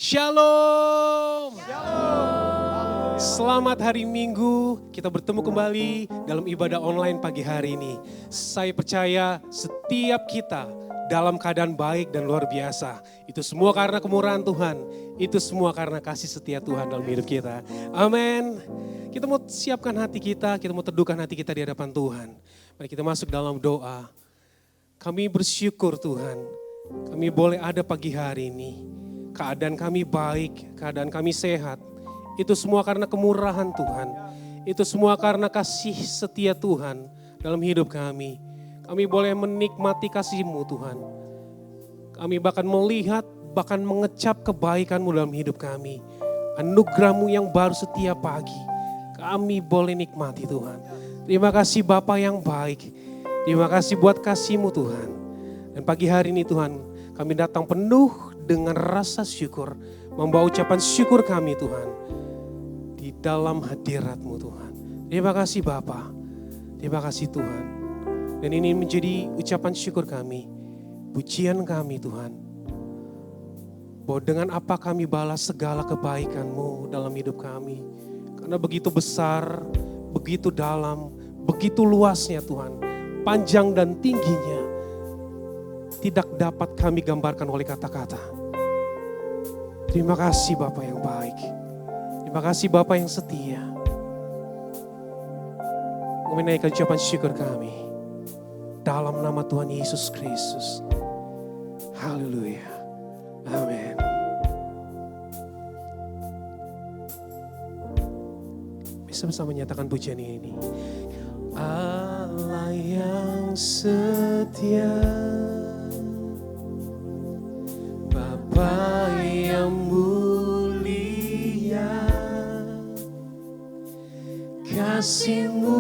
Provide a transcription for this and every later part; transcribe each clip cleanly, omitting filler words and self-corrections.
Shalom. Selamat hari Minggu, kita bertemu kembali dalam ibadah online pagi hari ini. Saya percaya setiap kita dalam keadaan baik dan luar biasa. Itu semua karena kemurahan Tuhan, itu semua karena kasih setia Tuhan dalam hidup kita. Amin. Kita mau siapkan hati kita mau teduhkan hati kita di hadapan Tuhan. Mari kita masuk dalam doa. Kami bersyukur Tuhan, kami boleh ada pagi hari ini. Keadaan kami baik, keadaan kami sehat. Itu semua karena kemurahan Tuhan. Itu semua karena kasih setia Tuhan dalam hidup kami. Kami boleh menikmati kasih-Mu Tuhan. Kami bahkan melihat, bahkan mengecap kebaikan-Mu dalam hidup kami. Anugerah-Mu yang baru setiap pagi. Kami boleh nikmati Tuhan. Terima kasih Bapa yang baik. Terima kasih buat kasih-Mu Tuhan. Dan pagi hari ini Tuhan, kami datang penuh dengan rasa syukur, membawa ucapan syukur kami Tuhan, di dalam hadirat-Mu Tuhan. Terima kasih Bapa, terima kasih Tuhan. Dan ini menjadi ucapan syukur kami, pujian kami Tuhan. Bahwa dengan apa kami balas segala kebaikan-Mu dalam hidup kami. Karena begitu besar, begitu dalam, begitu luasnya Tuhan, panjang dan tingginya. Tidak dapat kami gambarkan oleh kata-kata. Terima kasih Bapa yang baik. Terima kasih Bapa yang setia. Kami naikkan ucapan syukur kami. Dalam nama Tuhan Yesus Kristus. Haleluya. Amin. Bisa bersama menyatakan pujian ini. Allah yang setia, Bapa yang mulia, kasih-Mu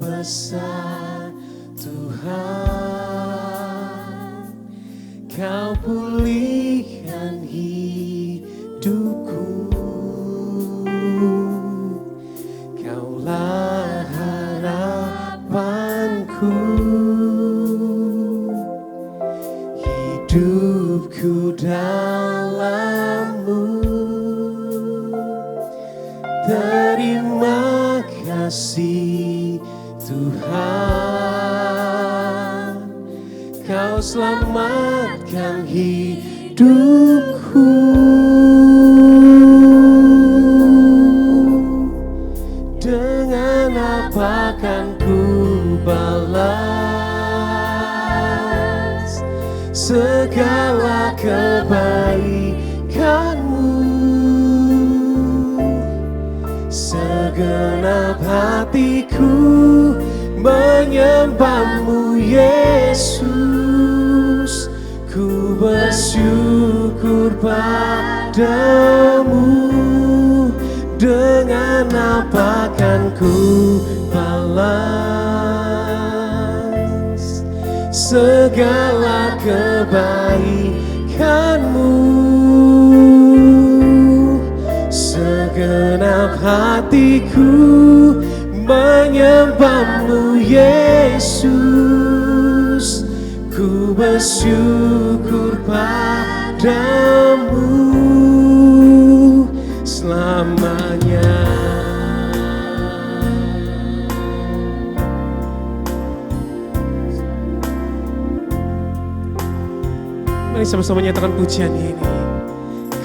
besar Tuhan, Kau pulihkan hidupku, Kaulah harapanku, hidupku dalam-Mu. Terima kasih Tuhan, Kau selamatkan hidupku. Dengan apa kan ku balas segala kebaikan-Mu? Segenap hatiku menyembah-Mu Yesus. Ku bersyukur padamu. Dengan apa kan ku balas segala kebaikan-Mu? Segenap hatiku menyembah-Mu Yesus. Ku bersyukur padamu selamanya. Mari sama-sama nyatakan pujian ini.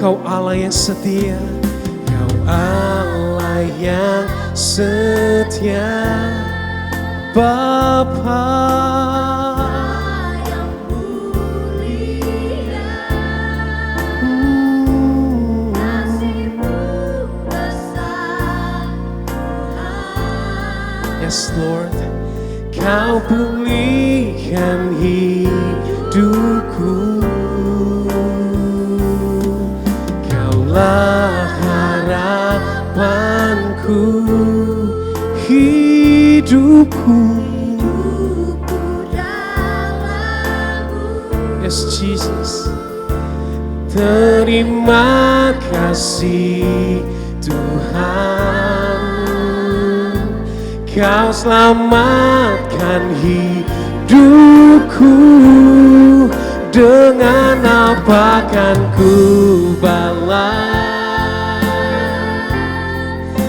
Kau Allah yang setia, Kau Allah yang setia, Bapa yang mulia, kasih-Mu besar Tuhan. Yes Lord, Kau pulihkan hidupku, Kaulah harapanku, hidupku dalam-Mu. Yes Jesus. Terima kasih Tuhan, Kau selamatkan hidupku. dengan apa kan ku balas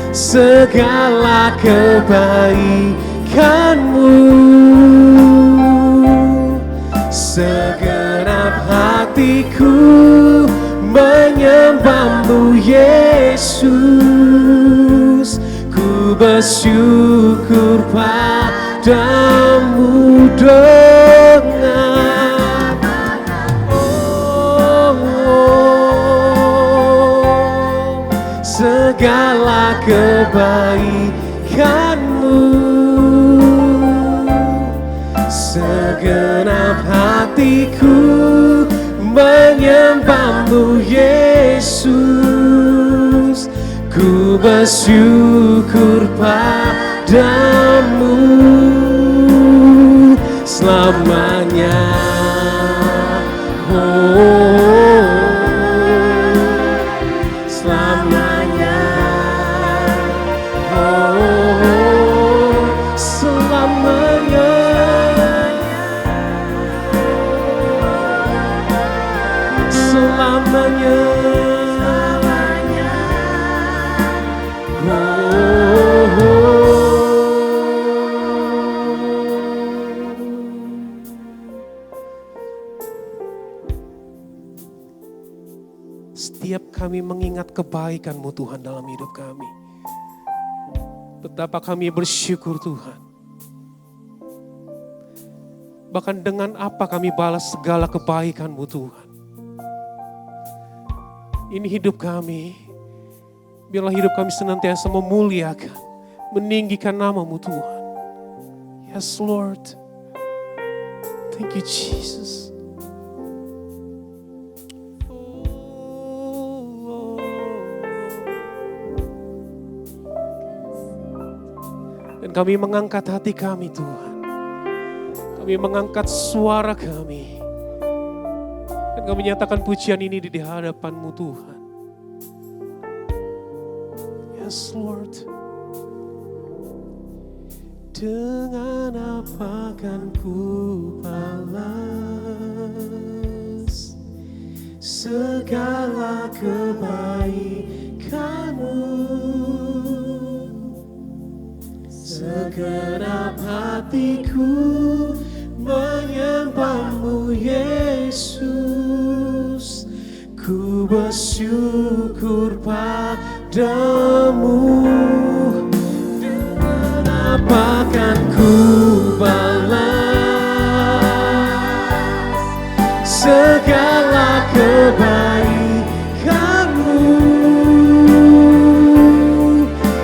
segala kebaikanmu. Segenap hatiku menyembahmu Yesus, ku bersyukur padamu dengan segala kebaikanmu. Segenap hatiku menyembahmu Yesus, ku bersyukur padamu selamanya. Selamanya. Selamanya. Selamanya. Setiap kami mengingat kebaikan-Mu Tuhan dalam hidup kami, betapa kami bersyukur Tuhan. Bahkan dengan apa kami balas segala kebaikan-Mu Tuhan. Ini hidup kami, biarlah hidup kami senantiasa memuliakan, meninggikan nama-Mu Tuhan. Yes Lord, thank you Jesus. Dan kami mengangkat hati kami Tuhan. Kami mengangkat suara kami. Dan kami nyatakan pujian ini di hadapan-Mu Tuhan. Yes Lord. Dengan apa kan ku balas segala kebaikan-Mu. Segenap hatiku menyembahmu Yesus, ku bersyukur padamu. Dengan apa kan ku balas segala kebaikanmu.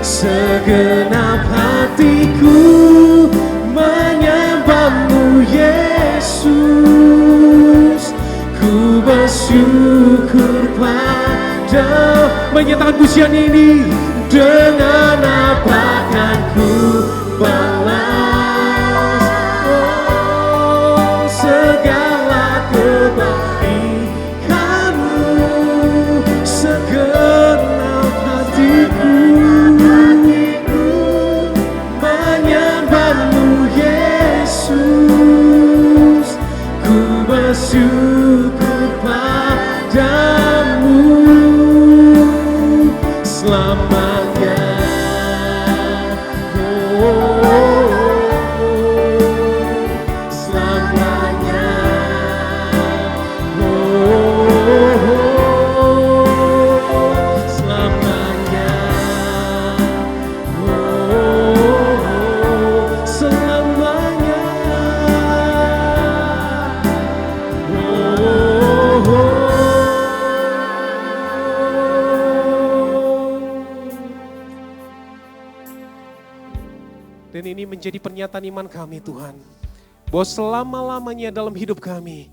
Segenap hatiku menyembahmu Yesus, ku bersyukur pada. Menyatakan pujian ini, dengan apa kan ku balas segala kebaikanmu. Segenap hatiku bersyukur padamu selamanya. Selamanya. Selamanya. Selamanya. Dan ini menjadi pernyataan iman kami Tuhan, bahwa selama-lamanya dalam hidup kami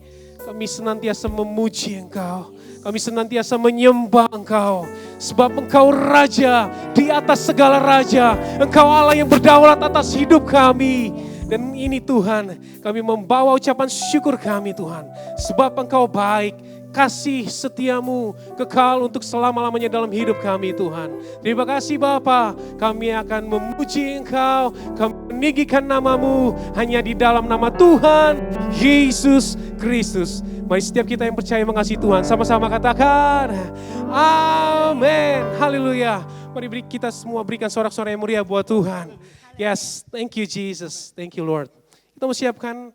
senantiasa memuji Engkau, kami senantiasa menyembah Engkau, sebab Engkau Raja di atas segala raja, Engkau Allah yang berdaulat atas hidup kami. Dan ini Tuhan, kami membawa ucapan syukur kami Tuhan, sebab Engkau baik, kasih setiamu kekal untuk selama-lamanya dalam hidup kami Tuhan. Terima kasih Bapa, kami akan memuji Engkau, kami meninggikan namamu hanya di dalam nama Tuhan Yesus Kristus. Mari setiap kita yang percaya mengasihi Tuhan, sama-sama katakan, amin, haleluya. Mari kita semua berikan sorak-sorai yang mulia buat Tuhan. Yes, thank you Jesus, thank you Lord. Kita mau siapkan,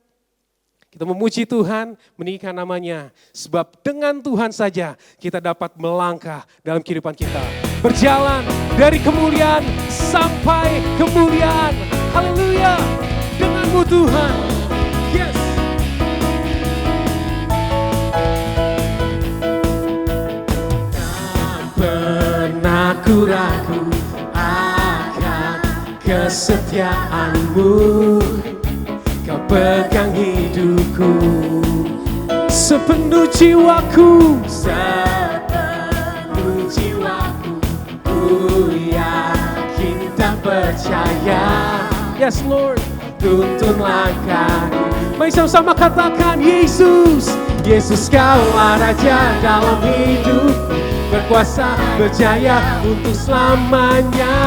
kita memuji Tuhan, meninggikan namanya. Sebab dengan Tuhan saja kita dapat melangkah dalam kehidupan kita. Berjalan dari kemuliaan sampai kemuliaan. Haleluya, denganmu Tuhan. Yes. Tak pernah ku ragu akan kesetiaanmu. Kau pegang hidupku sepenuh jiwaku, sepenuh jiwaku. Ku yakin dan percaya. Yes Lord, tuntun langkahku. Mari sama-sama katakan Yesus. Yesus kaulah Raja dalam hidupku, berkuasa berjaya untuk selamanya.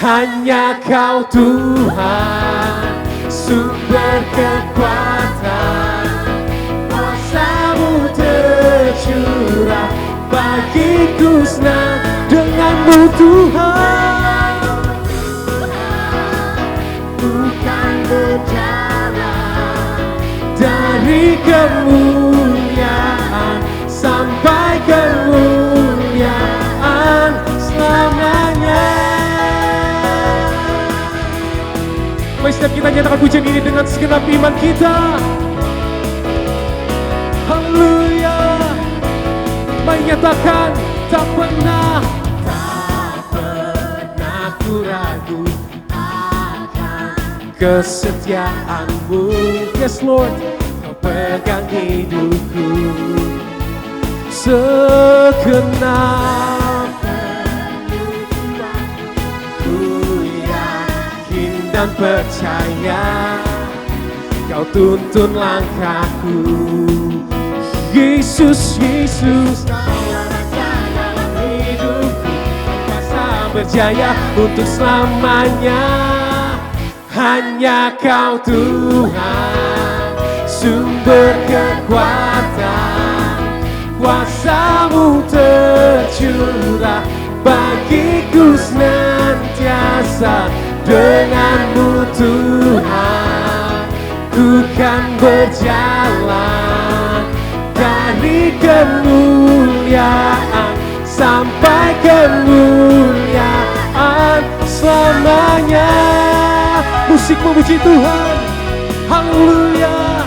Hanya Kau Tuhan, sumber kekuatan, kuasa-Mu tercurah bagiku senang denganmu Tuhan. Bukan berjalan dari kemuliaan sampai kemuliaan selamanya. Mari setiap kita nyatakan pujian ini dengan segenap iman kita. Haleluya. Mari nyatakan, tak pernah ku ragu akan kesetiaanmu. Yes Lord, Kau pegang hidupku segenap. Dan percaya Kau tuntun langkahku. Yesus, Yesus, Kaulah Raja dalam hidupku, kuasa berjaya untuk selamanya. Hanya Kau Tuhan, sumber kekuatan, kuasa-Mu tercurah bagiku senantiasa. Denganmu Tuhan, ku kan berjalan dari kemuliaan sampai kemuliaan selamanya. Musik memuji Tuhan, haleluya.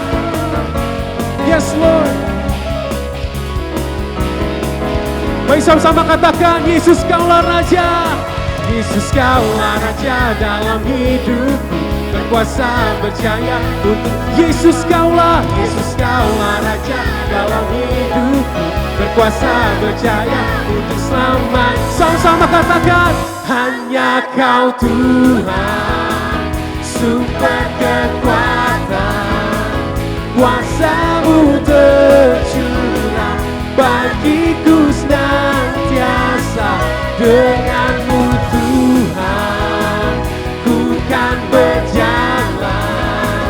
Yes Lord. Mari sama-sama katakan, Yesus Kaulah Raja. Yesus Kaulah Raja dalam hidupku, berkuasa berjaya untuk. Yesus Kaulah Raja dalam hidupku, berkuasa berjaya untuk selamanya. Sama-sama katakan, hanya Kau Tuhan, sumber kekuatan, kuasa-Mu tercurah bagiku senantiasa. Denganmu Tuhan, ku kan berjalan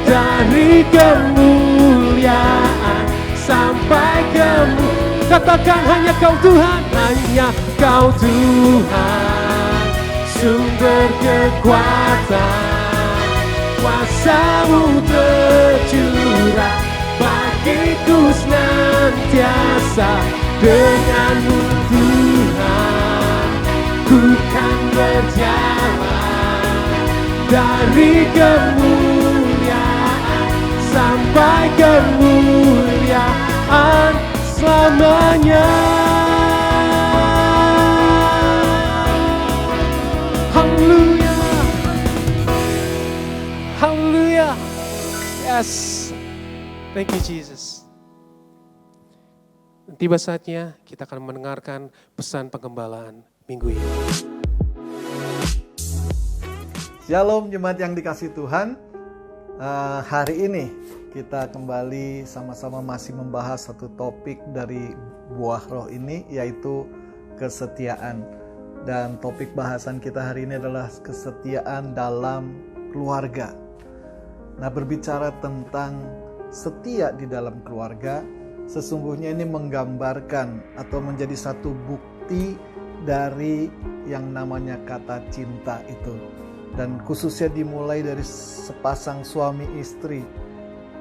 dari kemuliaan sampai kemuliaan. Katakan, hanya Kau Tuhan, hanya Kau Tuhan, sumber kekuatan, kuasa-Mu tercurah bagiku senantiasa. Denganmu Tuhan, ku kan berjalan dari kemuliaan sampai kemuliaan selamanya. Haleluya, haleluya. Yes, thank you Jesus. Tiba saatnya kita akan mendengarkan pesan penggembalaan minggu ini. Shalom jemaat yang dikasihi Tuhan. Hari ini kita kembali sama-sama masih membahas satu topik dari buah roh ini, yaitu kesetiaan. Dan topik bahasan kita hari ini adalah kesetiaan dalam keluarga. Nah, berbicara tentang setia di dalam keluarga, sesungguhnya ini menggambarkan atau menjadi satu bukti dari yang namanya kata cinta itu. Dan khususnya dimulai dari sepasang suami istri,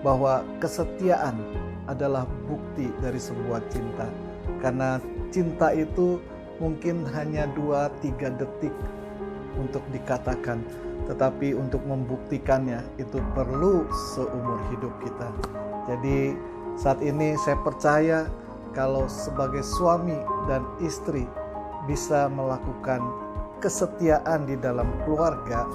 bahwa kesetiaan adalah bukti dari sebuah cinta. Karena cinta itu mungkin hanya 2-3 detik untuk dikatakan, tetapi untuk membuktikannya itu perlu seumur hidup kita. Jadi saat ini saya percaya kalau sebagai suami dan istri bisa melakukan kesetiaan di dalam keluarga,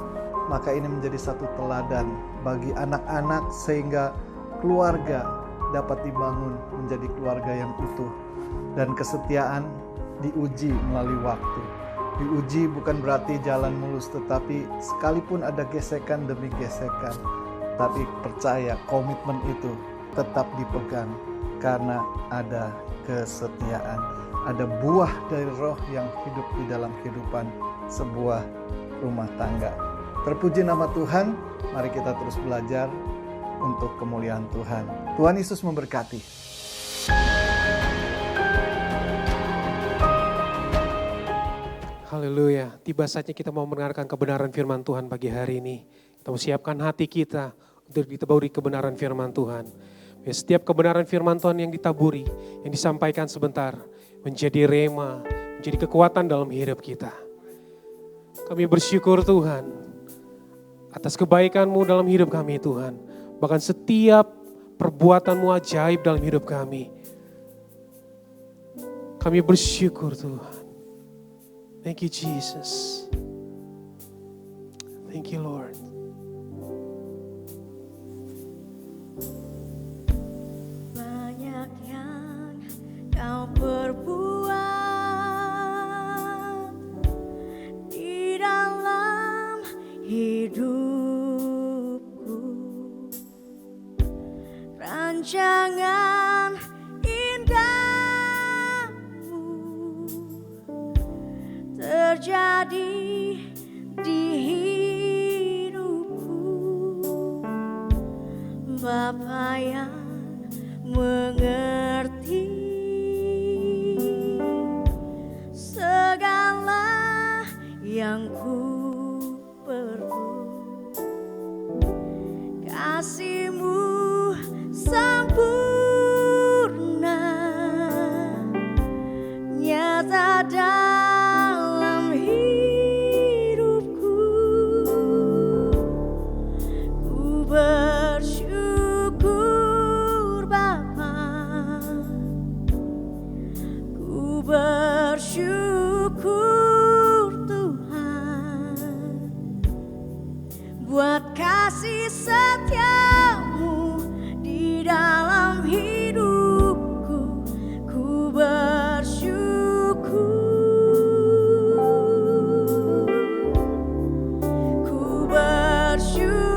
maka ini menjadi satu teladan bagi anak-anak sehingga keluarga dapat dibangun menjadi keluarga yang utuh. Dan kesetiaan diuji melalui waktu. Diuji bukan berarti jalan mulus, tetapi sekalipun ada gesekan demi gesekan, tapi percaya komitmen itu tetap dipegang karena ada kesetiaan. Ada buah dari roh yang hidup di dalam kehidupan sebuah rumah tangga. Terpuji nama Tuhan, mari kita terus belajar untuk kemuliaan Tuhan. Tuhan Yesus memberkati. Haleluya, tiba saatnya kita mau mendengarkan kebenaran firman Tuhan pagi hari ini. Kita mau siapkan hati kita untuk ditaburi kebenaran firman Tuhan. Setiap kebenaran firman Tuhan yang ditaburi, yang disampaikan sebentar, menjadi rema, menjadi kekuatan dalam hidup kita. Kami bersyukur Tuhan, atas kebaikan-Mu dalam hidup kami Tuhan. Bahkan setiap perbuatan-Mu ajaib dalam hidup kami. Kami bersyukur Tuhan. Thank you Jesus. Thank you Lord. Banyak yang Kau perbuat di dalam hidupku. Rancangan indahmu terjadi di hidupku. Bapa yang mengerti segala yang ku perlu. Kasih-Mu sempurna nyata dalam hidupku. Ku bersyukur Bapa, ku bersyukur Tuhan buat kasih setia-Mu di dalam hidupku. Ku bersyukur, ku bersyukur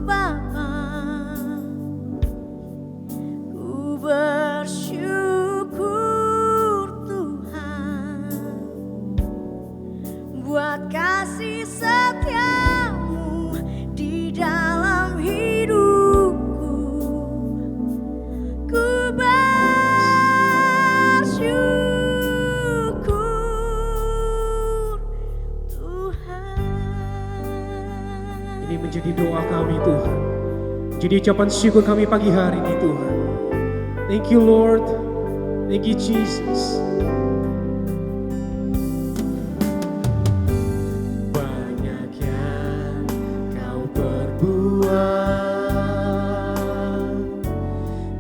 Bapa, ku bersyukur Tuhan buat kasih setia-Mu di dalam hidupku. Ku bersyukur Tuhan. Ini menjadi doa kami Tuhan. Jadi ucapan syukur kami pagi hari ini Tuhan. Thank you Lord. Thank you Jesus. Banyak yang Kau perbuat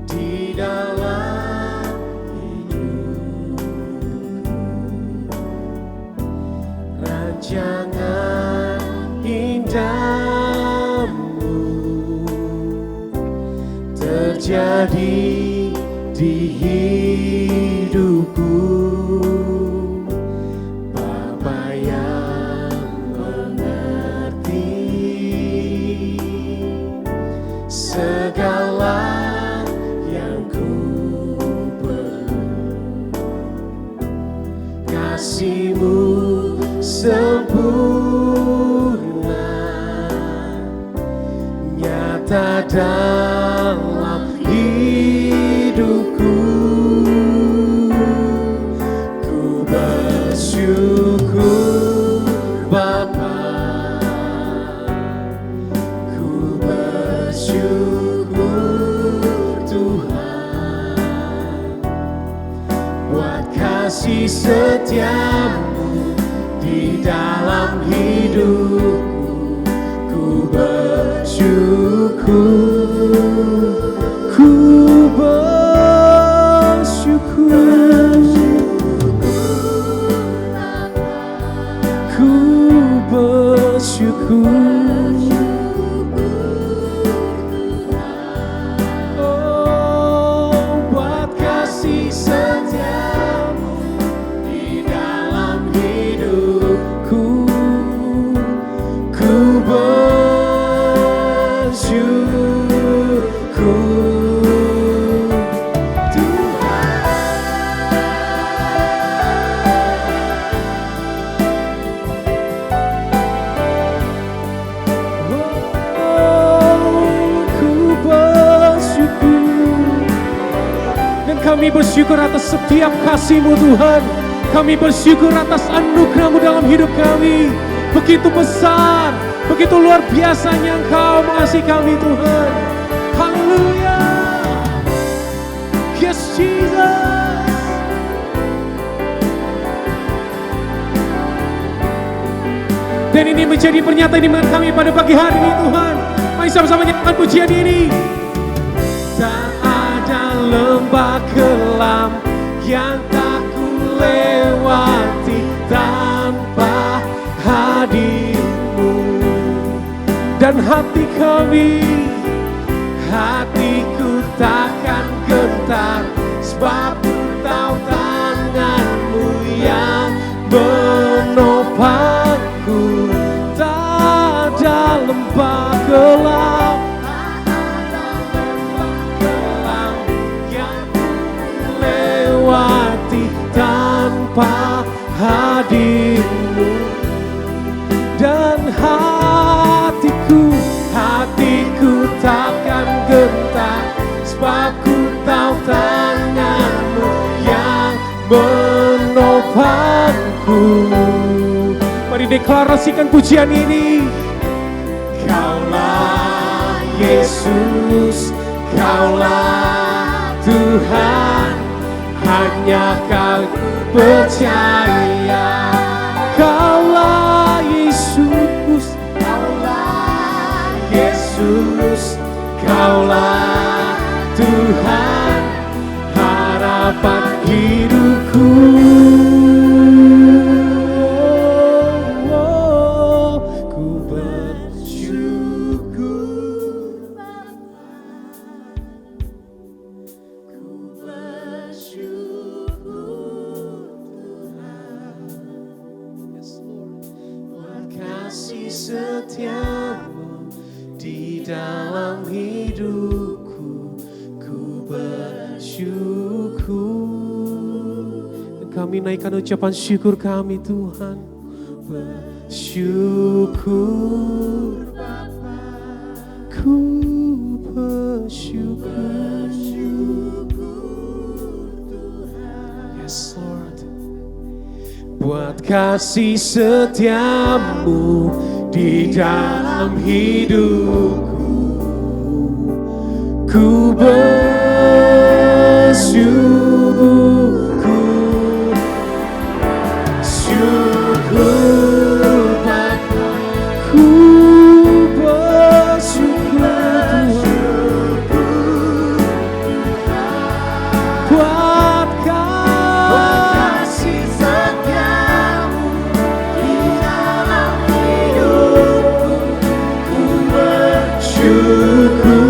di dalam hidupku. Rancangan indahmu terjadi di hidupku. Bapa yang mengerti segala yang ku perlu. Kasih-Mu sempurna nyata nyata dalam hidupku. Ku bersyukur Bapa, ku bersyukur Tuhan buat kasih setiamu di dalam hidupku. Ku bersyukur, ku bersyukur, ku bersyukur. Oh, buat kasih setiamu di dalam hidupku. Ku bersyukur kami bersyukur atas setiap kasih-Mu Tuhan. Kami bersyukur atas anugerah-Mu dalam hidup kami. Begitu besar, begitu luar biasanya Engkau mengasihi kami Tuhan. Haleluya. Yes Jesus. Dan ini menjadi pernyataan iman kami pada pagi hari ini Tuhan. Mari sama-sama nyanyikan pujian ini. Tak ada lembah kelam yang tak ku lewati tanpa hadir-Mu. Dan hati kami, hatiku takkan gentar, sebab ku tahu tangan-Mu yang menopangku. Tak ada lembah kelam, tanpa hadir-Mu. Dan hatiku takkan gentar, sebab ku tahu tangan-Mu yang menopangku. Mari deklarasikan pujian ini. Kaulah Yesus, Kaulah Tuhan, hanya Kau percaya. Kaulah Yesus, Kaulah Yesus, Kaulah Tuhan, harapan hidupku. Ku bersyukur Bapa, ku bersyukur Tuhan. Yes Lord, buat kasih setiamu di dalam hidupku. Ku bersyukur. Dan kami naikkan ucapan syukur kami Tuhan. Bersyukur Bapa, ku bersyukur Tuhan. Yes Lord, buat kasih setiamu di dalam hidupku. Ku bersyukur, syukur Bapa, ku bersyukur buat kasih setiamu di dalam hidupku. Ku bersyukur,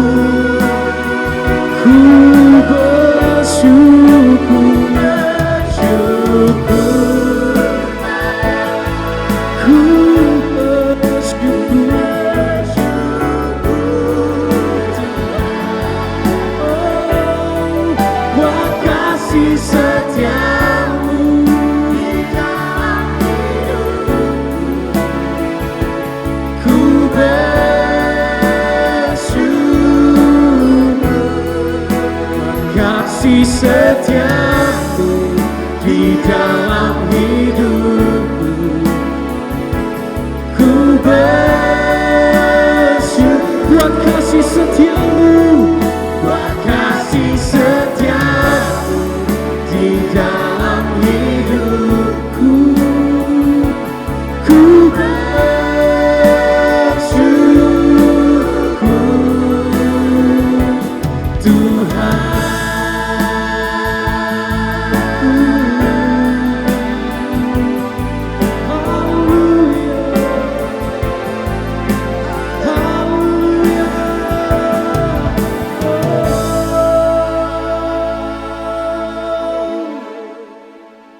kasih setiamu di dalam hidupku. Ku bersyukur buat kasih setiamu, buat kasih setiamu di dalam hidupku. Ku bersyukur Tuhan.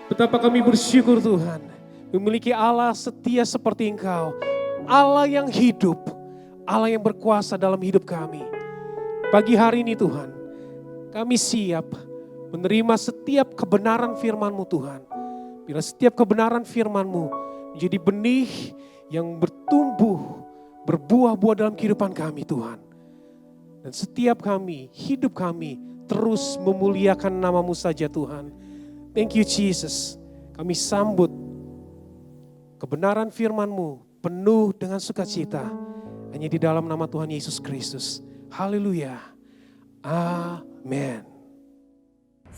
Betapa kami bersyukur Tuhan, memiliki Allah setia seperti Engkau. Allah yang hidup, Allah yang berkuasa dalam hidup kami. Pagi hari ini Tuhan, kami siap menerima setiap kebenaran firman-Mu Tuhan. Bila setiap kebenaran firman-Mu menjadi benih yang bertumbuh, berbuah-buah dalam kehidupan kami Tuhan. Dan setiap kami, hidup kami terus memuliakan nama-Mu saja Tuhan. Thank you Jesus, kami sambut kebenaran firman-Mu penuh dengan sukacita. Hanya di dalam nama Tuhan Yesus Kristus. Haleluya. Amin.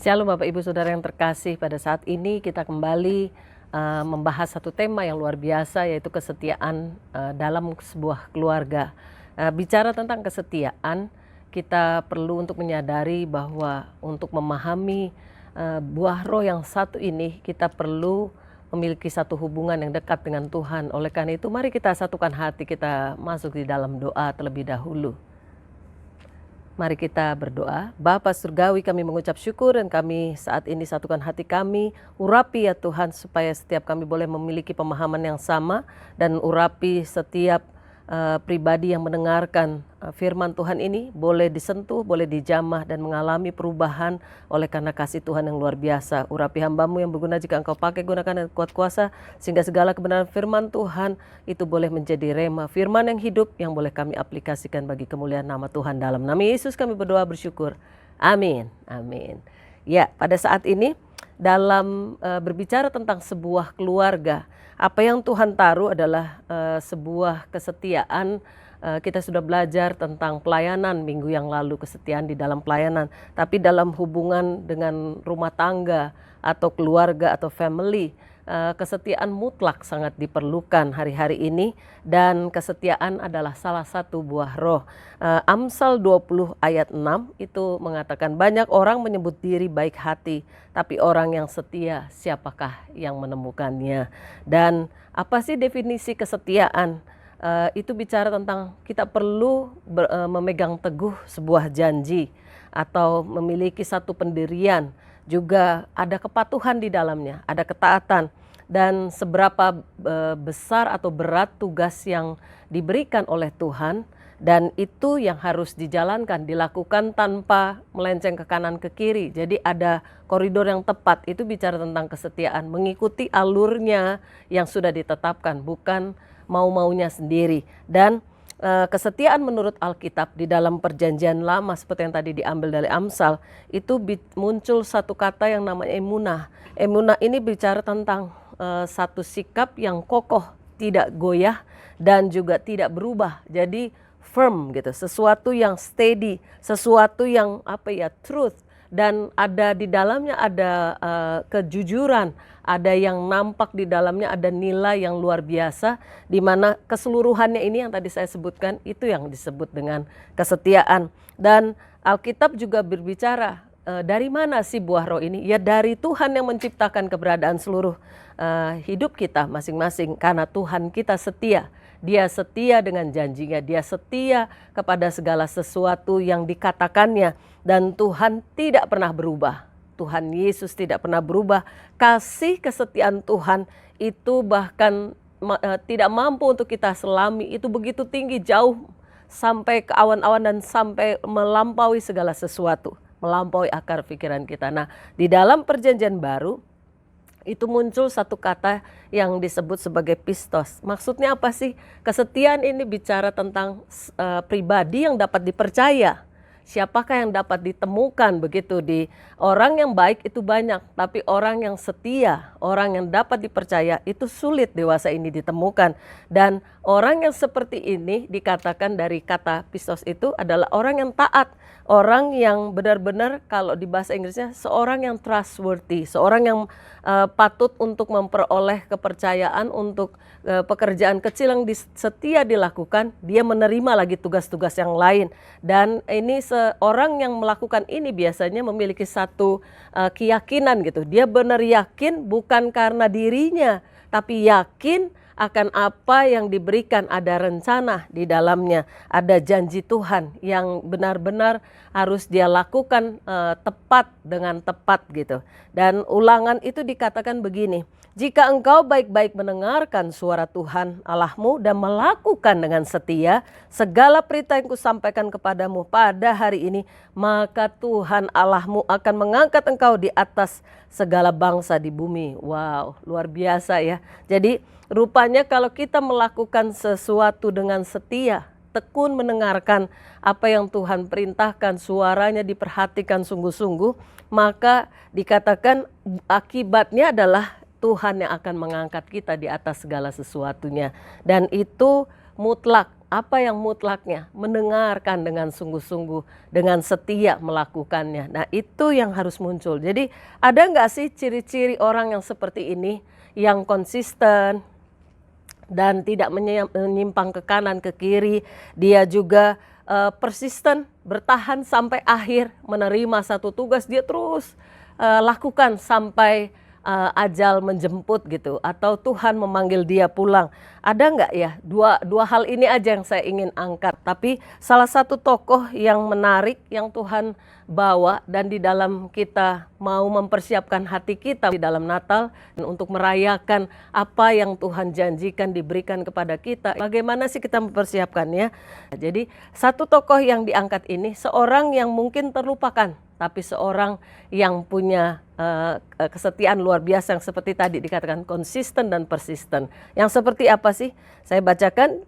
Shalom Bapak Ibu Saudara yang terkasih, pada saat ini kita kembali membahas satu tema yang luar biasa, yaitu kesetiaan dalam sebuah keluarga. Bicara tentang kesetiaan, kita perlu untuk menyadari bahwa untuk memahami buah roh yang satu ini, kita perlu memiliki satu hubungan yang dekat dengan Tuhan. Oleh karena itu, mari kita satukan hati, kita masuk di dalam doa terlebih dahulu. Mari kita berdoa. Bapa Surgawi, kami mengucap syukur dan kami saat ini satukan hati kami. Urapi ya Tuhan, supaya setiap kami boleh memiliki pemahaman yang sama, dan urapi setiap pribadi yang mendengarkan firman Tuhan ini boleh disentuh, boleh dijamah dan mengalami perubahan oleh karena kasih Tuhan yang luar biasa. Urapi hamba-Mu yang berguna jika Engkau pakai, gunakan dengan kuat kuasa, sehingga segala kebenaran firman Tuhan itu boleh menjadi rema, firman yang hidup yang boleh kami aplikasikan bagi kemuliaan nama Tuhan. Dalam nama Yesus kami berdoa bersyukur. Amin. Amin. Ya, pada saat ini dalam berbicara tentang sebuah keluarga, apa yang Tuhan taruh adalah sebuah kesetiaan. Kita sudah belajar tentang pelayanan minggu yang lalu, kesetiaan di dalam pelayanan. Tapi dalam hubungan dengan rumah tangga atau keluarga atau family, kesetiaan mutlak sangat diperlukan hari-hari ini. Dan kesetiaan adalah salah satu buah roh. Amsal 20 ayat 6 itu mengatakan, banyak orang menyebut diri baik hati, tapi orang yang setia siapakah yang menemukannya. Dan apa sih definisi kesetiaan? Itu bicara tentang kita perlu memegang teguh sebuah janji atau memiliki satu pendirian, juga ada kepatuhan di dalamnya, ada ketaatan, dan seberapa besar atau berat tugas yang diberikan oleh Tuhan, dan itu yang harus dijalankan, dilakukan tanpa melenceng ke kanan ke kiri. Jadi ada koridor yang tepat. Itu bicara tentang kesetiaan, mengikuti alurnya yang sudah ditetapkan, bukan mau-maunya sendiri. Dan kesetiaan menurut Alkitab di dalam perjanjian lama seperti yang tadi diambil dari Amsal, itu muncul satu kata yang namanya emunah. Emunah ini bicara tentang satu sikap yang kokoh, tidak goyah dan juga tidak berubah. Jadi firm gitu, sesuatu yang steady, sesuatu yang truth, dan ada di dalamnya ada kejujuran, ada yang nampak di dalamnya, ada nilai yang luar biasa, di mana keseluruhannya ini yang tadi saya sebutkan, itu yang disebut dengan kesetiaan. Dan Alkitab juga berbicara, dari mana sih buah roh ini? Ya dari Tuhan yang menciptakan keberadaan seluruh hidup kita masing-masing, karena Tuhan kita setia. Dia setia dengan janjinya, dia setia kepada segala sesuatu yang dikatakannya, dan Tuhan tidak pernah berubah. Tuhan Yesus tidak pernah berubah. Kasih kesetiaan Tuhan itu bahkan tidak mampu untuk kita selami, itu begitu tinggi, jauh sampai ke awan-awan dan sampai melampaui segala sesuatu, melampaui akar pikiran kita. Nah, di dalam perjanjian baru itu muncul satu kata yang disebut sebagai pistos. Maksudnya apa sih? Kesetiaan ini bicara tentang pribadi yang dapat dipercaya. siapakah yang dapat ditemukan begitu di orang yang baik itu banyak, tapi orang yang setia, orang yang dapat dipercaya itu sulit dewasa ini ditemukan. Dan orang yang seperti ini dikatakan dari kata pistos itu adalah orang yang taat, orang yang benar-benar kalau di bahasa Inggrisnya seorang yang trustworthy, seorang yang patut untuk memperoleh kepercayaan untuk pekerjaan kecil yang setia dilakukan, dia menerima lagi tugas-tugas yang lain. Dan ini seorang yang melakukan ini biasanya memiliki satu keyakinan gitu. Dia benar yakin bukan karena dirinya, tapi yakin akan apa yang diberikan, ada rencana di dalamnya, ada janji Tuhan yang benar-benar harus dia lakukan tepat dengan tepat gitu. Dan Ulangan itu dikatakan begini, jika engkau baik-baik mendengarkan suara Tuhan Allahmu dan melakukan dengan setia segala perintah yang kusampaikan kepadamu pada hari ini, maka Tuhan Allahmu akan mengangkat engkau di atas segala bangsa di bumi. Wow, luar biasa ya. Jadi rupanya kalau kita melakukan sesuatu dengan setia, tekun mendengarkan apa yang Tuhan perintahkan, suaranya diperhatikan sungguh-sungguh, maka dikatakan akibatnya adalah Tuhan yang akan mengangkat kita di atas segala sesuatunya. Dan itu mutlak. Apa yang mutlaknya? Mendengarkan dengan sungguh-sungguh, dengan setia melakukannya. Nah itu yang harus muncul. Jadi ada nggak sih ciri-ciri orang yang seperti ini, yang konsisten dan tidak menyimpang ke kanan ke kiri, dia juga persisten, bertahan sampai akhir, menerima satu tugas dia terus lakukan sampai ajal menjemput gitu, atau Tuhan memanggil dia pulang. Ada nggak ya dua hal ini aja yang saya ingin angkat. Tapi salah satu tokoh yang menarik yang Tuhan bawa dan di dalam kita mau mempersiapkan hati kita di dalam Natal untuk merayakan apa yang Tuhan janjikan diberikan kepada kita. Bagaimana sih kita mempersiapkannya? Jadi satu tokoh yang diangkat ini seorang yang mungkin terlupakan, tapi seorang yang punya kesetiaan luar biasa yang seperti tadi dikatakan konsisten dan persisten. Yang seperti apa sih? Saya bacakan,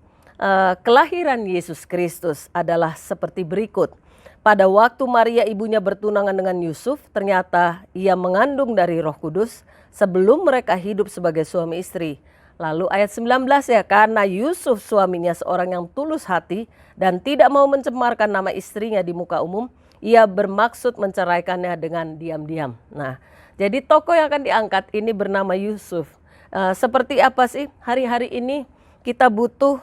kelahiran Yesus Kristus adalah seperti berikut. Pada waktu Maria ibunya bertunangan dengan Yusuf, ternyata ia mengandung dari Roh Kudus sebelum mereka hidup sebagai suami istri. Lalu ayat 19 ya, karena Yusuf suaminya seorang yang tulus hati dan tidak mau mencemarkan nama istrinya di muka umum, ia bermaksud menceraikannya dengan diam-diam. Nah, jadi tokoh yang akan diangkat ini bernama Yusuf. Seperti apa sih hari-hari ini kita butuh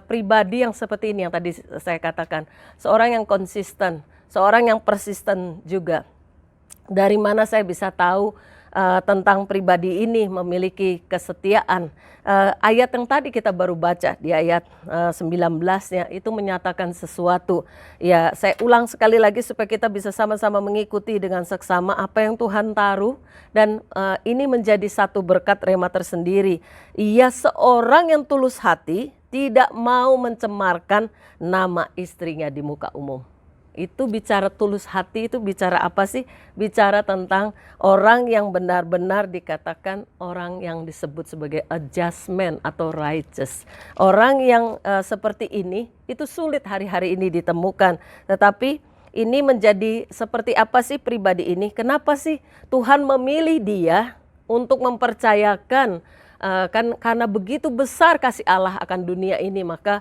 pribadi yang seperti ini yang tadi saya katakan. Seorang yang konsisten, seorang yang persisten juga. Dari mana saya bisa tahu tentang pribadi ini memiliki kesetiaan? Ayat yang tadi kita baru baca di ayat 19-nya itu menyatakan sesuatu. Ya, saya ulang sekali lagi supaya kita bisa sama-sama mengikuti dengan seksama apa yang Tuhan taruh, dan ini menjadi satu berkat rema tersendiri. Ia seorang yang tulus hati, tidak mau mencemarkan nama istrinya di muka umum. Itu bicara tulus hati, itu bicara apa sih? Bicara tentang orang yang benar-benar dikatakan orang yang disebut sebagai adjustment atau righteous. Orang yang seperti ini itu sulit hari-hari ini ditemukan. Tetapi ini menjadi seperti apa sih pribadi ini? Kenapa sih Tuhan memilih dia untuk mempercayakan? Kan karena begitu besar kasih Allah akan dunia ini, maka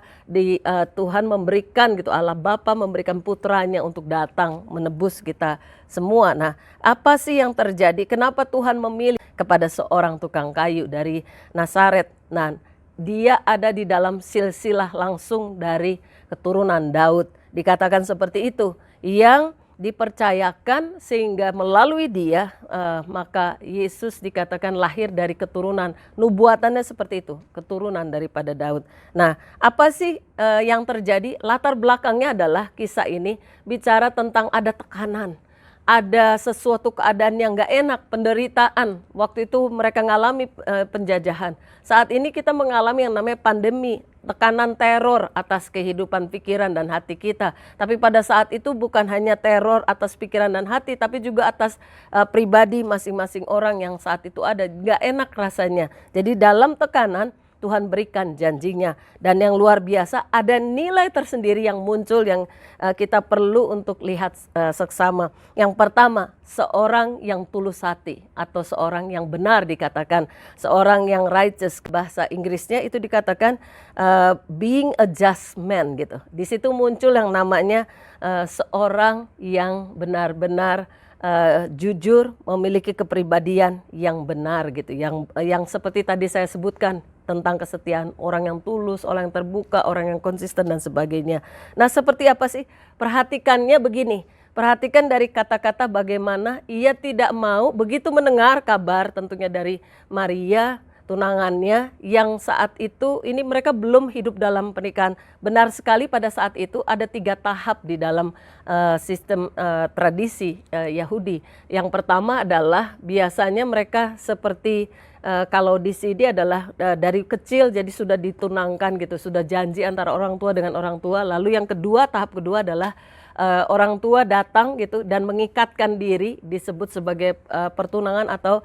Tuhan memberikan gitu, Allah Bapa memberikan putranya untuk datang menebus kita semua. Nah, apa sih yang terjadi? Kenapa Tuhan memilih kepada seorang tukang kayu dari Nazaret? Nah, dia ada di dalam silsilah langsung dari keturunan Daud. Dikatakan seperti itu, yang dipercayakan sehingga melalui dia maka Yesus dikatakan lahir dari keturunan, nubuatannya seperti itu, keturunan daripada Daud. Nah, apa sih yang terjadi? Latar belakangnya adalah kisah ini bicara tentang ada tekanan, ada sesuatu keadaan yang gak enak, penderitaan. Waktu itu mereka mengalami penjajahan. Saat ini kita mengalami yang namanya pandemi, tekanan teror atas kehidupan pikiran dan hati kita. Tapi pada saat itu bukan hanya teror atas pikiran dan hati, tapi juga atas pribadi masing-masing orang yang saat itu ada. Gak enak rasanya. Jadi dalam tekanan, Tuhan berikan janjinya. Dan yang luar biasa ada nilai tersendiri yang muncul yang kita perlu untuk lihat seksama. Yang pertama, seorang yang tulus hati atau seorang yang benar dikatakan. Seorang yang righteous, bahasa Inggrisnya itu dikatakan being a just man gitu. Di situ muncul yang namanya seorang yang benar-benar jujur, memiliki kepribadian yang benar gitu, yang seperti tadi saya sebutkan tentang kesetiaan, orang yang tulus, orang yang terbuka, orang yang konsisten dan sebagainya. Nah, seperti apa sih? Perhatikannya begini, perhatikan dari kata-kata bagaimana ia tidak mau begitu mendengar kabar tentunya dari Maria, tunangannya yang saat itu ini mereka belum hidup dalam pernikahan. Benar sekali pada saat itu ada 3 tahap di dalam sistem tradisi Yahudi. Yang pertama adalah biasanya mereka seperti kalau di sini adalah dari kecil jadi sudah ditunangkan gitu, sudah janji antara orang tua dengan orang tua. Lalu yang kedua, tahap kedua adalah orang tua datang gitu dan mengikatkan diri, disebut sebagai pertunangan atau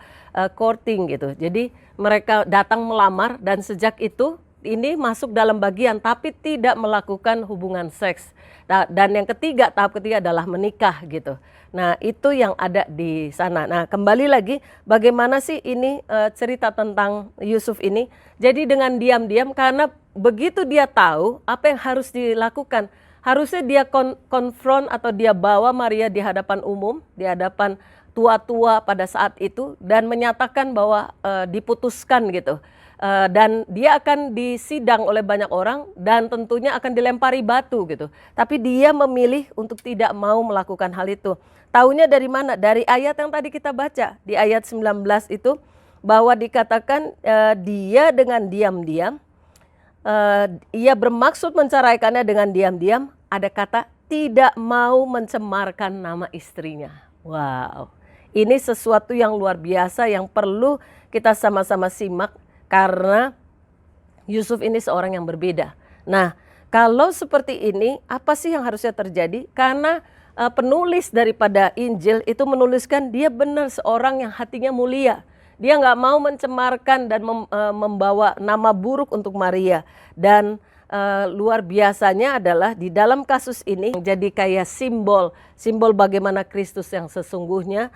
courting gitu. Jadi mereka datang melamar dan sejak itu ini masuk dalam bagian tapi tidak melakukan hubungan seks. Nah, dan yang ketiga, tahap ketiga adalah menikah gitu. Nah, itu yang ada di sana. Nah, kembali lagi bagaimana sih ini cerita tentang Yusuf ini. Jadi dengan diam-diam karena begitu dia tahu apa yang harus dilakukan, harusnya dia konfront atau dia bawa Maria di hadapan umum, di hadapan tua-tua pada saat itu dan menyatakan bahwa diputuskan gitu. Dan dia akan disidang oleh banyak orang dan tentunya akan dilempari batu gitu. Tapi dia memilih untuk tidak mau melakukan hal itu. Taunya dari mana? Dari ayat yang tadi kita baca. Di ayat 19 itu bahwa dikatakan dia dengan diam-diam, ia bermaksud menceraikannya dengan diam-diam. Ada kata tidak mau mencemarkan nama istrinya. Wow, ini sesuatu yang luar biasa yang perlu kita sama-sama simak karena Yusuf ini seorang yang berbeda. Nah, kalau seperti ini, apa sih yang harusnya terjadi? Karena penulis daripada Injil itu menuliskan dia benar seorang yang hatinya mulia. Dia nggak mau mencemarkan dan membawa nama buruk untuk Maria. Dan luar biasanya adalah di dalam kasus ini jadi kayak simbol bagaimana Kristus yang sesungguhnya,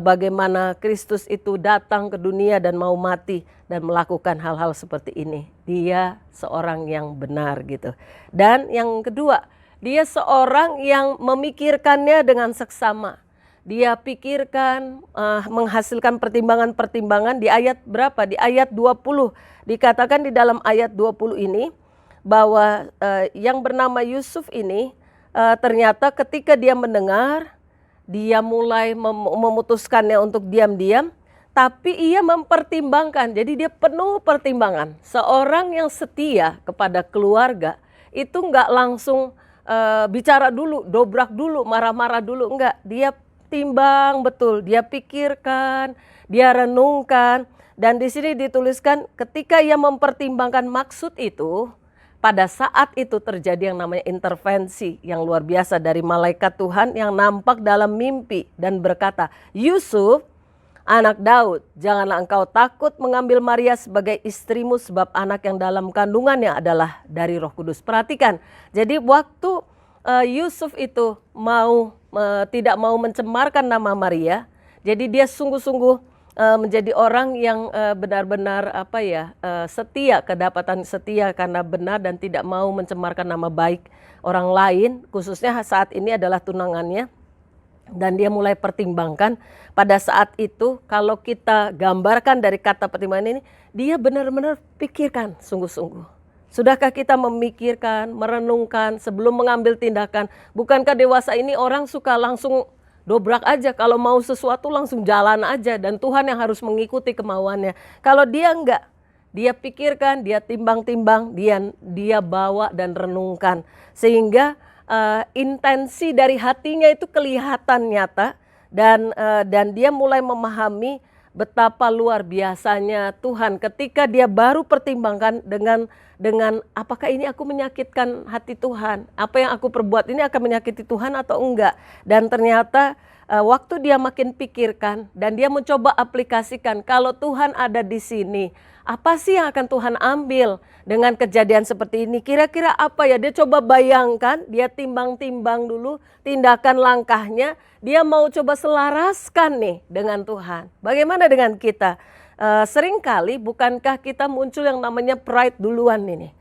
bagaimana Kristus itu datang ke dunia dan mau mati dan melakukan hal-hal seperti ini. Dia seorang yang benar gitu. Dan yang kedua, dia seorang yang memikirkannya dengan seksama. Dia pikirkan, menghasilkan pertimbangan-pertimbangan di ayat berapa? Di ayat 20. Dikatakan di dalam ayat 20 ini bahwa yang bernama Yusuf ini ternyata ketika dia mendengar, dia mulai memutuskannya untuk diam-diam, tapi ia mempertimbangkan. Jadi dia penuh pertimbangan. Seorang yang setia kepada keluarga itu nggak langsung bicara dulu, dobrak dulu, marah-marah dulu, enggak. Dia timbang betul, dia pikirkan, dia renungkan. Dan di sini dituliskan ketika ia mempertimbangkan maksud itu, pada saat itu terjadi yang namanya intervensi yang luar biasa dari malaikat Tuhan yang nampak dalam mimpi dan berkata, Yusuf, anak Daud, janganlah engkau takut mengambil Maria sebagai istrimu sebab anak yang dalam kandungannya adalah dari Roh Kudus. Perhatikan, jadi waktu Yusuf itu tidak mau mencemarkan nama Maria, jadi dia sungguh-sungguh menjadi orang yang benar-benar setia, kedapatan setia karena benar dan tidak mau mencemarkan nama baik orang lain, khususnya saat ini adalah tunangannya. Dan dia mulai pertimbangkan pada saat itu, kalau kita gambarkan dari kata pertimbangan ini, dia benar-benar pikirkan sungguh-sungguh. Sudahkah kita memikirkan, merenungkan sebelum mengambil tindakan? Bukankah dewasa ini orang suka langsung dobrak aja, kalau mau sesuatu langsung jalan aja dan Tuhan yang harus mengikuti kemauannya. Kalau dia enggak, dia pikirkan, dia timbang-timbang, dia bawa dan renungkan. Sehingga intensi dari hatinya itu kelihatan nyata dan dia mulai memahami betapa luar biasanya Tuhan ketika dia baru pertimbangkan dengan apakah ini aku menyakitkan hati Tuhan, apa yang aku perbuat ini akan menyakiti Tuhan atau enggak. Dan ternyata waktu dia makin pikirkan dan dia mencoba aplikasikan, kalau Tuhan ada di sini, Apa sih yang akan Tuhan ambil dengan kejadian seperti ini? Kira-kira apa ya? Dia coba bayangkan, dia timbang-timbang dulu tindakan langkahnya. Dia mau coba selaraskan nih dengan Tuhan. Bagaimana dengan kita? Seringkali bukankah kita muncul yang namanya pride duluan ini?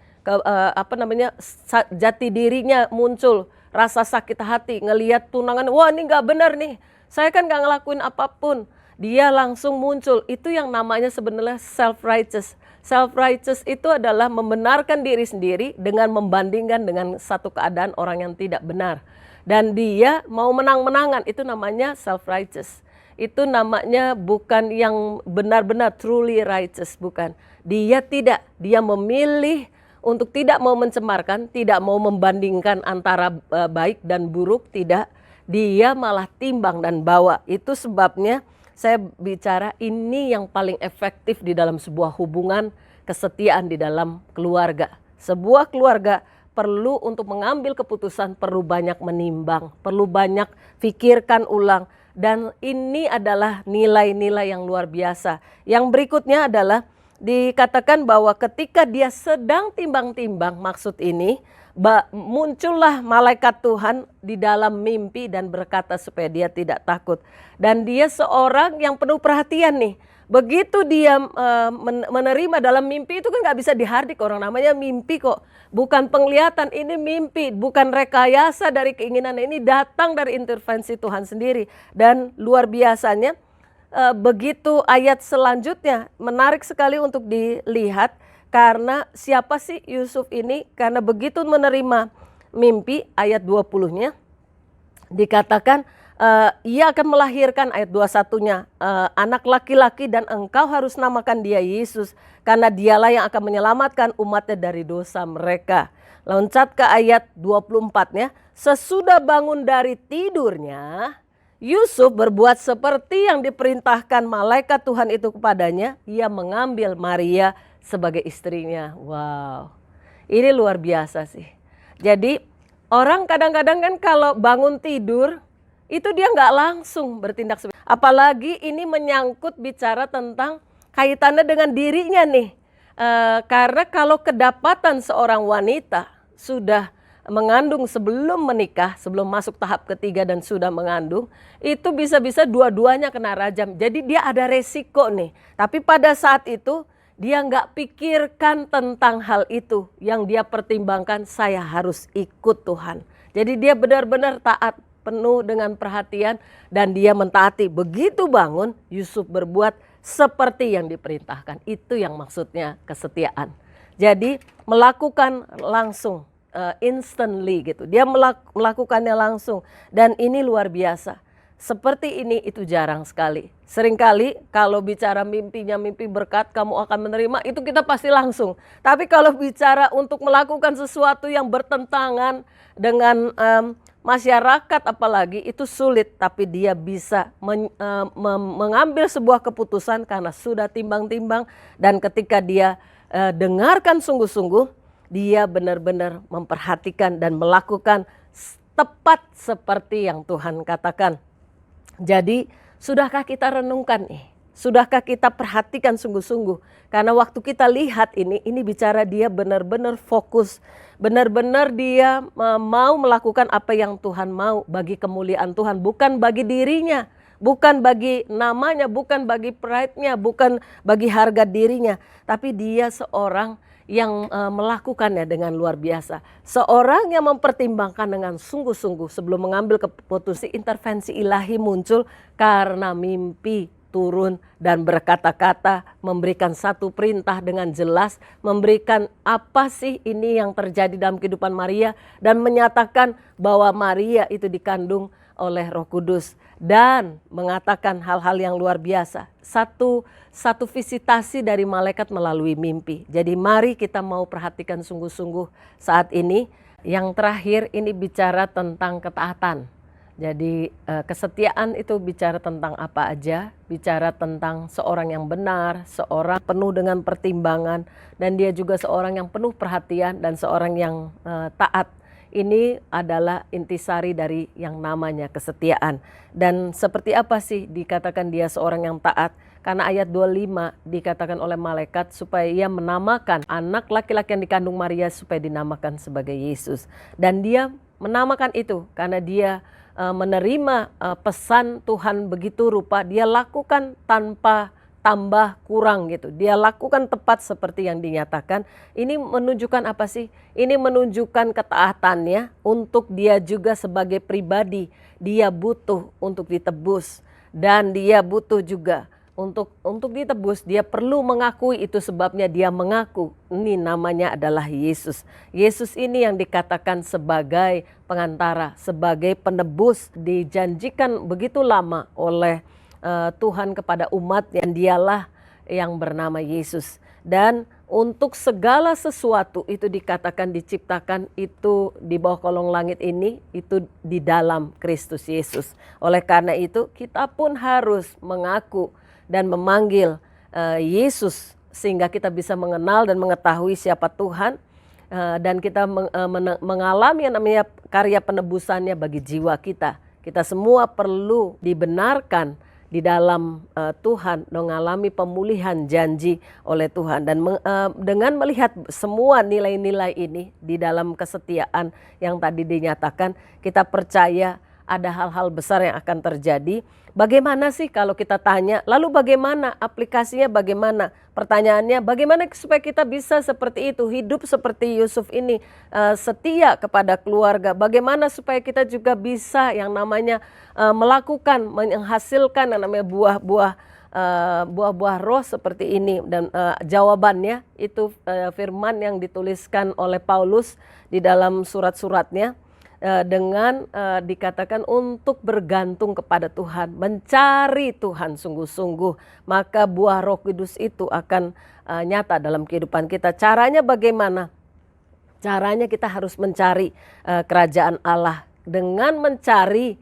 Jati dirinya muncul, rasa sakit hati, ngelihat tunangan, wah ini nggak benar nih. Saya kan nggak ngelakuin apapun. Dia langsung muncul. Itu yang namanya sebenarnya self-righteous. Self-righteous itu adalah membenarkan diri sendiri dengan membandingkan dengan satu keadaan orang yang tidak benar. Dan dia mau menang-menangan, itu namanya self-righteous. Itu namanya bukan yang benar-benar truly righteous, bukan. Dia tidak, dia memilih untuk tidak mau mencemarkan, tidak mau membandingkan antara baik dan buruk, tidak. Dia malah timbang dan bawa. Itu sebabnya saya bicara ini yang paling efektif di dalam sebuah hubungan kesetiaan di dalam keluarga. Sebuah keluarga perlu untuk mengambil keputusan, perlu banyak menimbang, perlu banyak pikirkan ulang. Dan ini adalah nilai-nilai yang luar biasa. Yang berikutnya adalah dikatakan bahwa ketika dia sedang timbang-timbang, maksud ini muncullah malaikat Tuhan di dalam mimpi dan berkata supaya dia tidak takut. Dan dia seorang yang penuh perhatian nih. Begitu dia menerima dalam mimpi itu kan gak bisa dihardik, orang namanya mimpi kok. Bukan penglihatan, ini mimpi, bukan rekayasa dari keinginan, ini datang dari intervensi Tuhan sendiri. Dan luar biasanya begitu ayat selanjutnya menarik sekali untuk dilihat. Karena siapa sih Yusuf ini? Karena begitu menerima mimpi, ayat 20-nya dikatakan ia akan melahirkan, ayat 21-nya, anak laki-laki dan engkau harus namakan dia Yesus. Karena dialah yang akan menyelamatkan umatnya dari dosa mereka. Loncat ke ayat 24-nya, sesudah bangun dari tidurnya, Yusuf berbuat seperti yang diperintahkan malaikat Tuhan itu kepadanya. Ia mengambil Maria sebagai istrinya. Wow, ini luar biasa sih. Jadi orang kadang-kadang kan kalau bangun tidur itu dia nggak langsung bertindak. Apalagi ini menyangkut bicara tentang kaitannya dengan dirinya nih. Karena kalau kedapatan seorang wanita sudah mengandung sebelum menikah, sebelum masuk tahap ketiga dan sudah mengandung, itu bisa-bisa dua-duanya kena rajam. Jadi dia ada resiko nih. Tapi pada saat itu dia nggak pikirkan tentang hal itu. Yang dia pertimbangkan, saya harus ikut Tuhan. Jadi dia benar-benar taat, penuh dengan perhatian, dan dia mentaati. Begitu bangun, Yusuf berbuat seperti yang diperintahkan. Itu yang maksudnya kesetiaan. Jadi melakukan langsung, instantly gitu. Dia melakukannya langsung. Dan ini luar biasa. Seperti ini itu jarang sekali. Seringkali kalau bicara mimpinya mimpi berkat kamu akan menerima, itu kita pasti langsung. Tapi kalau bicara untuk melakukan sesuatu yang bertentangan dengan masyarakat apalagi, itu sulit. Tapi dia bisa mengambil sebuah keputusan karena sudah timbang-timbang. Dan ketika dia dengarkan sungguh-sungguh, dia benar-benar memperhatikan dan melakukan tepat seperti yang Tuhan katakan. Jadi sudahkah kita renungkan nih? Sudahkah kita perhatikan sungguh-sungguh? Karena waktu kita lihat ini bicara dia benar-benar fokus. Benar-benar dia mau melakukan apa yang Tuhan mau bagi kemuliaan Tuhan. Bukan bagi dirinya, bukan bagi namanya, bukan bagi pride-nya, bukan bagi harga dirinya. Tapi dia seorang yang melakukannya dengan luar biasa. Seorang yang mempertimbangkan dengan sungguh-sungguh sebelum mengambil keputusan. Intervensi ilahi muncul karena mimpi turun dan berkata-kata, memberikan satu perintah dengan jelas, memberikan apa sih ini yang terjadi dalam kehidupan Maria, dan menyatakan bahwa Maria itu dikandung oleh Roh Kudus, dan mengatakan hal-hal yang luar biasa. Satu visitasi dari malaikat melalui mimpi. Jadi mari kita mau perhatikan sungguh-sungguh saat ini. Yang terakhir ini bicara tentang ketaatan. Jadi kesetiaan itu bicara tentang apa aja, bicara tentang seorang yang benar, seorang penuh dengan pertimbangan, dan dia juga seorang yang penuh perhatian dan seorang yang taat. Ini adalah intisari dari yang namanya kesetiaan. Dan seperti apa sih dikatakan dia seorang yang taat? Karena ayat 25 dikatakan oleh malaikat supaya ia menamakan anak laki-laki yang dikandung Maria supaya dinamakan sebagai Yesus. Dan dia menamakan itu karena dia menerima pesan Tuhan begitu rupa, dia lakukan tanpa tambah kurang gitu. Dia lakukan tepat seperti yang dinyatakan. Ini menunjukkan apa sih? Ini menunjukkan ketaatannya untuk dia juga sebagai pribadi. Dia butuh untuk ditebus dan dia butuh juga untuk ditebus. Dia perlu mengakui, itu sebabnya dia mengaku ini namanya adalah Yesus. Yesus ini yang dikatakan sebagai pengantara, sebagai penebus, dijanjikan begitu lama oleh Tuhan kepada umatnya, dialah yang bernama Yesus. Dan untuk segala sesuatu itu dikatakan diciptakan itu di bawah kolong langit ini, itu di dalam Kristus Yesus. Oleh karena itu kita pun harus mengaku dan memanggil Yesus sehingga kita bisa mengenal dan mengetahui siapa Tuhan. Dan kita mengalami yang namanya karya penebusannya bagi jiwa kita. Kita semua perlu dibenarkan di dalam Tuhan, mengalami pemulihan janji oleh Tuhan. Dan dengan melihat semua nilai-nilai ini di dalam kesetiaan yang tadi dinyatakan, kita percaya ada hal-hal besar yang akan terjadi. Bagaimana sih kalau kita tanya, lalu bagaimana aplikasinya, bagaimana? Pertanyaannya, bagaimana supaya kita bisa seperti itu, hidup seperti Yusuf ini, setia kepada keluarga. Bagaimana supaya kita juga bisa yang namanya melakukan, menghasilkan yang namanya buah-buah roh seperti ini. Dan jawabannya itu firman yang dituliskan oleh Paulus di dalam surat-suratnya. Dengan dikatakan untuk bergantung kepada Tuhan, mencari Tuhan sungguh-sungguh, maka buah Roh Kudus itu akan nyata dalam kehidupan kita. Caranya bagaimana? Caranya kita harus mencari kerajaan Allah dengan mencari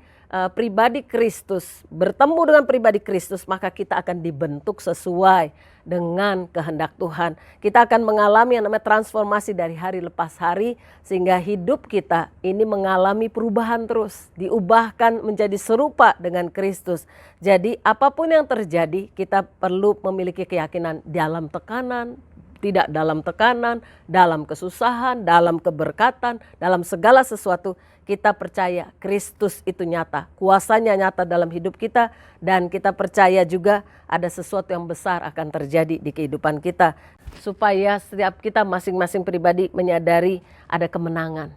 pribadi Kristus, bertemu dengan pribadi Kristus, maka kita akan dibentuk sesuai dengan kehendak Tuhan. Kita akan mengalami yang namanya transformasi dari hari lepas hari, sehingga hidup kita ini mengalami perubahan terus, diubahkan menjadi serupa dengan Kristus. Jadi apapun yang terjadi, kita perlu memiliki keyakinan dalam tekanan, tidak dalam tekanan, dalam kesusahan, dalam keberkatan, dalam segala sesuatu. Kita percaya Kristus itu nyata, kuasanya nyata dalam hidup kita, dan kita percaya juga ada sesuatu yang besar akan terjadi di kehidupan kita. Supaya setiap kita masing-masing pribadi menyadari ada kemenangan.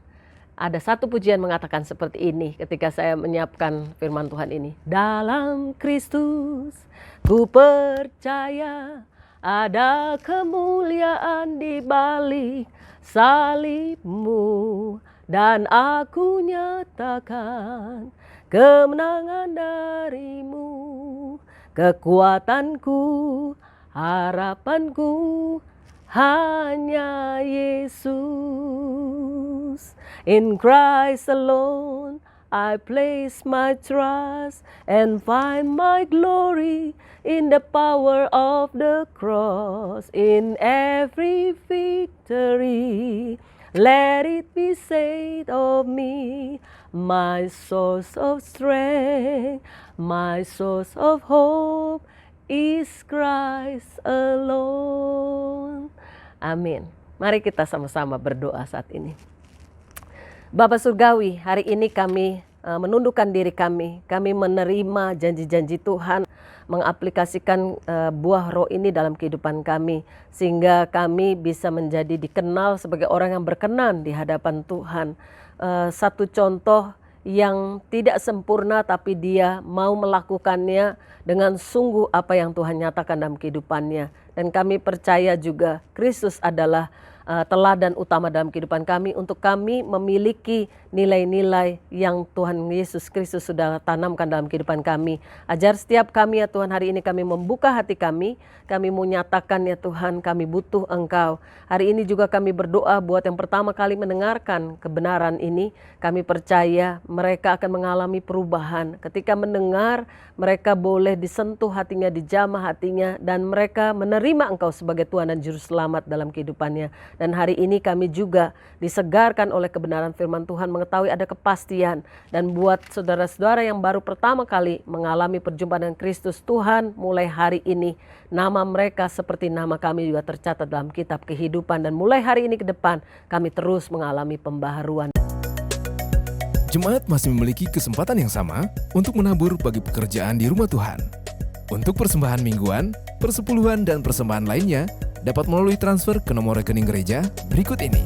Ada satu pujian mengatakan seperti ini ketika saya menyiapkan firman Tuhan ini. Dalam Kristus ku percaya ada kemuliaan di balik salibmu. Dan aku nyatakan kemenangan darimu, kekuatanku, harapanku hanya Yesus. In Christ alone I place my trust and find my glory in the power of the cross. In every victory, let it be said of me, my source of strength, my source of hope is Christ alone. Amin. Mari kita sama-sama berdoa saat ini. Bapa Surgawi, hari ini kami menundukkan diri kami menerima janji-janji Tuhan, mengaplikasikan buah roh ini dalam kehidupan kami, sehingga kami bisa menjadi dikenal sebagai orang yang berkenan di hadapan Tuhan. Satu contoh yang tidak sempurna, tapi dia mau melakukannya dengan sungguh apa yang Tuhan nyatakan dalam kehidupannya. Dan kami percaya juga Kristus adalah teladan utama dalam kehidupan kami, untuk kami memiliki nilai-nilai yang Tuhan Yesus Kristus sudah tanamkan dalam kehidupan kami. Ajar setiap kami ya Tuhan, hari ini kami membuka hati kami mau nyatakan ya Tuhan, kami butuh Engkau. Hari ini juga kami berdoa buat yang pertama kali mendengarkan kebenaran ini. Kami percaya mereka akan mengalami perubahan. Ketika mendengar, mereka boleh disentuh hatinya, dijamah hatinya, dan mereka menerima Engkau sebagai Tuhan dan Juru Selamat dalam kehidupannya. Dan hari ini kami juga disegarkan oleh kebenaran firman Tuhan, mengetahui ada kepastian. Dan buat saudara-saudara yang baru pertama kali mengalami perjumpaan dengan Kristus, Tuhan mulai hari ini nama mereka seperti nama kami juga tercatat dalam kitab kehidupan. Dan mulai hari ini ke depan kami terus mengalami pembaharuan. Jemaat masih memiliki kesempatan yang sama untuk menabur bagi pekerjaan di rumah Tuhan. Untuk persembahan mingguan, persepuluhan, dan persembahan lainnya dapat melalui transfer ke nomor rekening gereja berikut ini.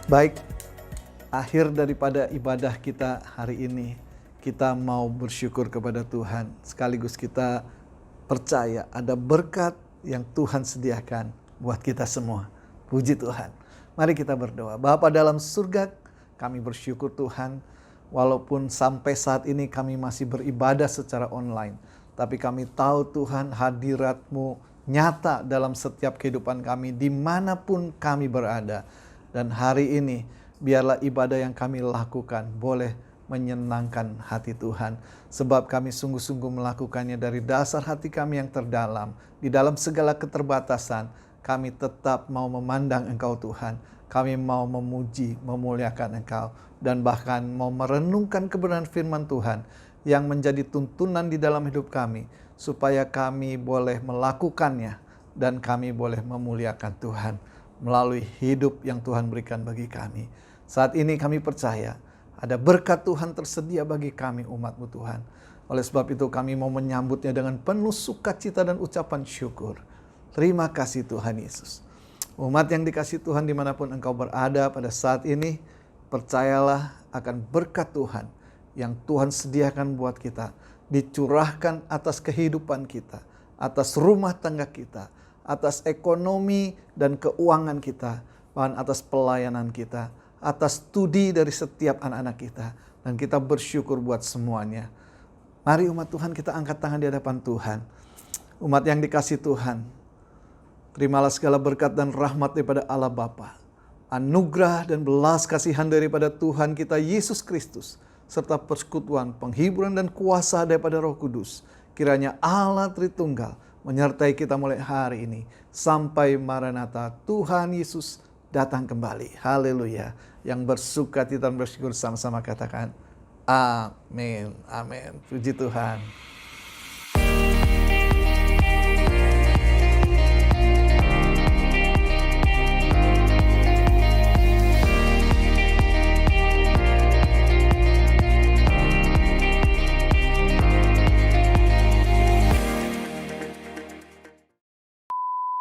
Baik, akhir daripada ibadah kita hari ini, kita mau bersyukur kepada Tuhan. Sekaligus kita percaya ada berkat yang Tuhan sediakan buat kita semua. Puji Tuhan. Mari kita berdoa. Bapa dalam surga, kami bersyukur Tuhan. Walaupun sampai saat ini kami masih beribadah secara online. Tapi kami tahu Tuhan hadirat-Mu nyata dalam setiap kehidupan kami dimanapun kami berada. Dan hari ini biarlah ibadah yang kami lakukan boleh menyenangkan hati Tuhan. Sebab kami sungguh-sungguh melakukannya dari dasar hati kami yang terdalam. Di dalam segala keterbatasan, kami tetap mau memandang Engkau Tuhan. Kami mau memuji, memuliakan Engkau. Dan bahkan mau merenungkan kebenaran firman Tuhan yang menjadi tuntunan di dalam hidup kami. Supaya kami boleh melakukannya dan kami boleh memuliakan Tuhan melalui hidup yang Tuhan berikan bagi kami. Saat ini kami percaya ada berkat Tuhan tersedia bagi kami umat-Mu Tuhan. Oleh sebab itu kami mau menyambutnya dengan penuh sukacita dan ucapan syukur. Terima kasih Tuhan Yesus. Umat yang dikasihi Tuhan dimanapun engkau berada pada saat ini, percayalah akan berkat Tuhan yang Tuhan sediakan buat kita. Dicurahkan atas kehidupan kita, atas rumah tangga kita, atas ekonomi dan keuangan kita, bahkan atas pelayanan kita, atas studi dari setiap anak-anak kita. Dan kita bersyukur buat semuanya. Mari umat Tuhan kita angkat tangan di hadapan Tuhan. Umat yang dikasihi Tuhan, terimalah segala berkat dan rahmat daripada Allah Bapa, anugerah dan belas kasihan daripada Tuhan kita Yesus Kristus, serta persekutuan, penghiburan dan kuasa daripada Roh Kudus. Kiranya Allah Tritunggal menyertai kita mulai hari ini sampai Maranatha Tuhan Yesus datang kembali. Haleluya. Yang bersuka cita dan bersyukur sama-sama katakan amin. Amin. Puji Tuhan.